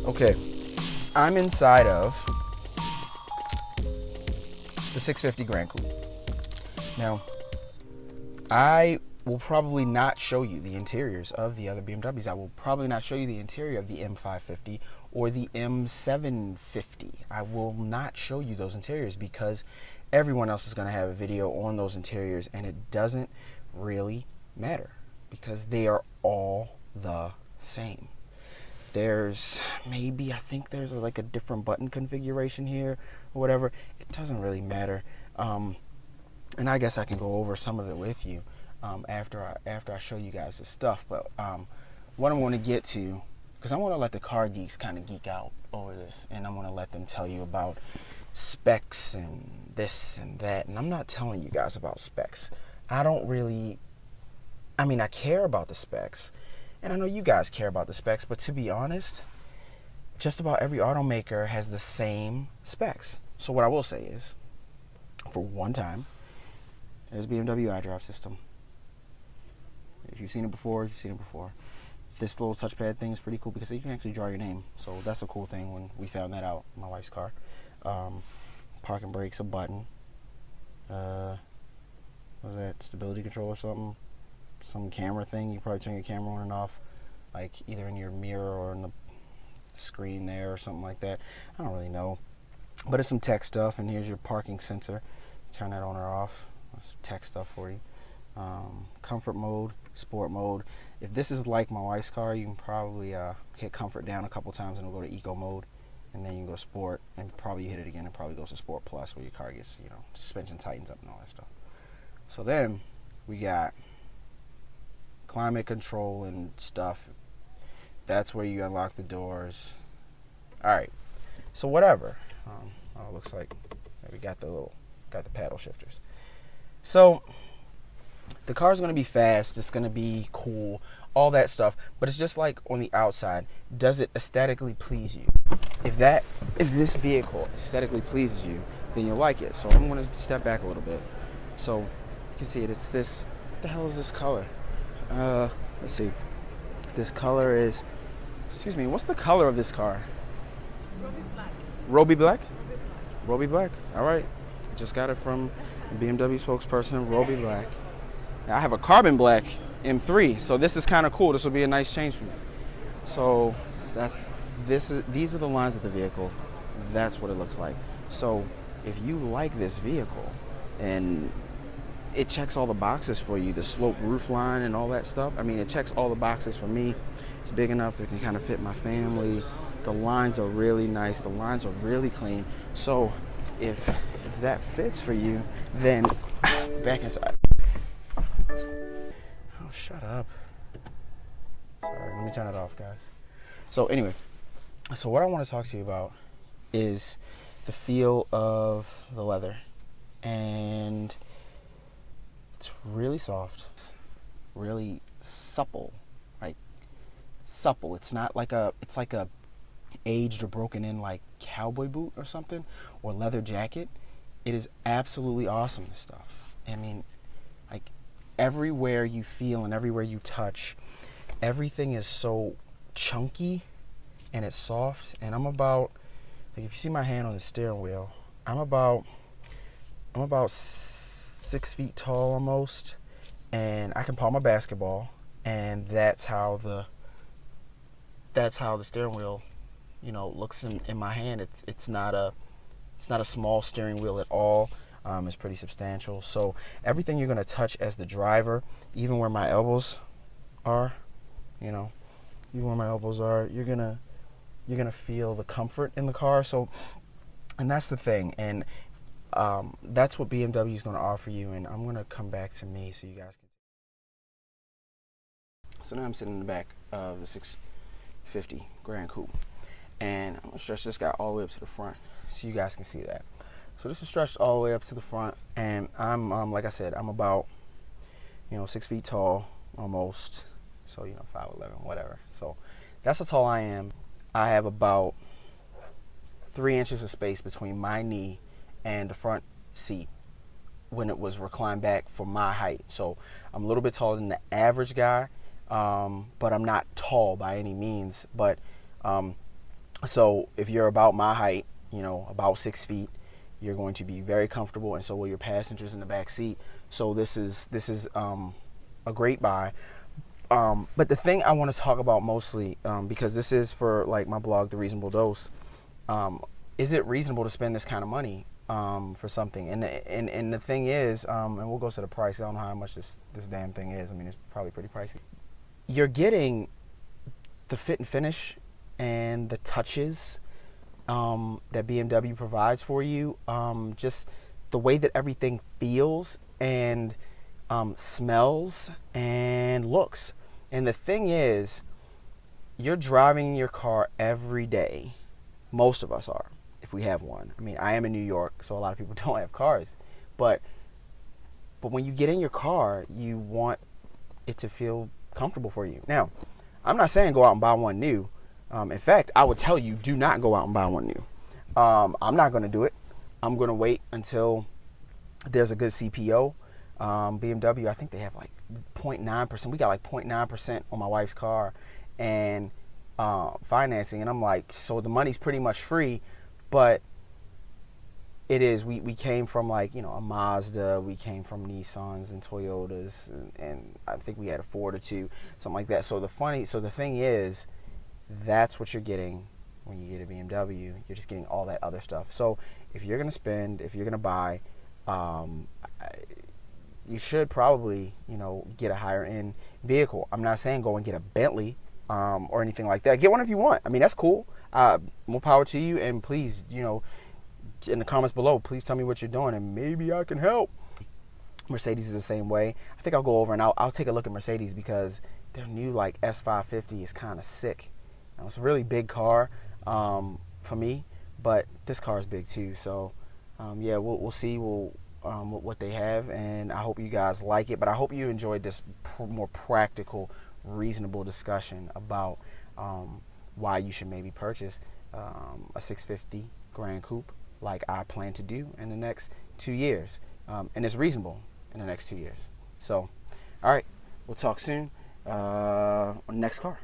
Okay, I'm inside of the 650 Gran Coupe. Now, I will probably not show you the interiors of the other BMWs. I will probably not show you the interior of the M550 or the M750. I will not show you those interiors because everyone else is going to have a video on those interiors, and it doesn't really matter because they are all the same. There's maybe, I think there's like a different button configuration here or whatever. It doesn't really matter. And I guess I can go over some of it with you after I show you guys this stuff. But what I want to get to, because I want to let the car geeks kind of geek out over this, and I want to let them tell you about specs and this and that. And I'm not telling you guys about specs. I care about the specs, and I know you guys care about the specs, but to be honest, just about every automaker has the same specs. So what I will say is, for one time, there's BMW iDrive system. If you've seen it before, you've seen it before. This little touchpad thing is pretty cool because you can actually draw your name. So that's a cool thing when we found that out in my wife's car. Parking brakes, a button. What was that? Stability control or something? Some camera thing. You probably turn your camera on and off, like either in your mirror or in the screen there or something like that. I don't really know. But it's some tech stuff, and here's your parking sensor. Turn that on or off. That's tech stuff for you. Comfort mode, sport mode. If this is like my wife's car, you can probably hit comfort down a couple times and it'll go to eco mode, and then you can go to sport, and probably you hit it again and probably goes to sport plus, where your car gets, suspension tightens up and all that stuff. So then we got climate control and stuff. That's where you unlock the doors. All right, so whatever. It looks like we got the paddle shifters. So the car's going to be fast, it's going to be cool, all that stuff, but it's just like on the outside, does it aesthetically please you? If this vehicle aesthetically pleases you, then you'll like it. So I'm going to step back a little bit. So you can see it, it's this, what the hell is this color? Let's see. This color is, excuse me, what's the color of this car? Ruby black. Ruby black? Ruby black. All right. Just got it from BMW spokesperson, Ruby black. Now, I have a carbon black M3, so this is kind of cool. This will be a nice change for me. So these are the lines of the vehicle. That's what it looks like. So if you like this vehicle and it checks all the boxes for you, the slope roof line and all that stuff. I mean, it checks all the boxes for me. It's big enough it can kind of fit my family. The lines are really nice. The lines are really clean. So if that fits for you, then back inside. Oh, shut up. Sorry, let me turn it off, guys. So anyway, so what I want to talk to you about is the feel of the leather. And it's really soft, really supple, like supple. It's not like it's like a aged or broken in like cowboy boot or something, or leather jacket. It is absolutely awesome, this stuff. I mean, like everywhere you feel and everywhere you touch, everything is so chunky and it's soft. And I'm about, like if you see my hand on the steering wheel, I'm about 6 feet tall almost, and I can palm a basketball, and that's how the steering wheel, looks in my hand. It's not a small steering wheel at all. It's pretty substantial. So everything you're gonna touch as the driver, even where my elbows are, even where my elbows are, you're gonna feel the comfort in the car. So, and that's the thing, and that's what BMW is going to offer you, and I'm going to come back to me so you guys can. So now I'm sitting in the back of the 650 Gran Coupe, and I'm going to stretch this guy all the way up to the front so you guys can see that. So this is stretched all the way up to the front, and I'm like I said, I'm about 6 feet tall almost, so 5'11", whatever. So that's how tall I am. I have about 3 inches of space between my knee and the front seat when it was reclined back for my height. So I'm a little bit taller than the average guy, but I'm not tall by any means. But So if you're about my height, you know, about 6 feet, you're going to be very comfortable, and so will your passengers in the back seat. So this is a great buy. But the thing I want to talk about mostly, because this is for like my blog, The Reasonable Dose, is it reasonable to spend this kind of money for something? And the thing is, and we'll go to the price. I don't know how much this damn thing is. I mean, it's probably pretty pricey. You're getting the fit and finish and the touches that BMW provides for you. Just the way that everything feels and smells and looks. And the thing is, you're driving your car every day. Most of us are, if we have one. I mean, I am in New York, so a lot of people don't have cars. But when you get in your car, you want it to feel comfortable for you. Now, I'm not saying go out and buy one new. In fact, I would tell you, do not go out and buy one new. I'm not going to do it. I'm going to wait until there's a good CPO. BMW, I think they have like 0.9%. We got like 0.9% on my wife's car, and financing. And I'm like, so the money's pretty much free, but it is. We came from like, you know, a Mazda. We came from Nissans and Toyotas, and I think we had a Ford or two, something like that. So the thing is, that's what you're getting when you get a BMW. You're just getting all that other stuff. So if you're gonna buy, you should probably, you know, get a higher end vehicle. I'm not saying go and get a Bentley or anything like that. Get one if you want. I mean, that's cool. More power to you. And please, you know, in the comments below, please tell me what you're doing, and maybe I can help. Mercedes is the same way. I think I'll go over and I'll take a look at Mercedes, because their new like S550 is kind of sick. It's a really big car for me, but this car is big too. So yeah, we'll see what they have, and I hope you guys like it. But I hope you enjoyed this more practical, reasonable discussion about why you should maybe purchase a 650 Gran Coupe like I plan to do in the next 2 years, and it's reasonable in the next 2 years. So, all right, we'll talk soon on the next car.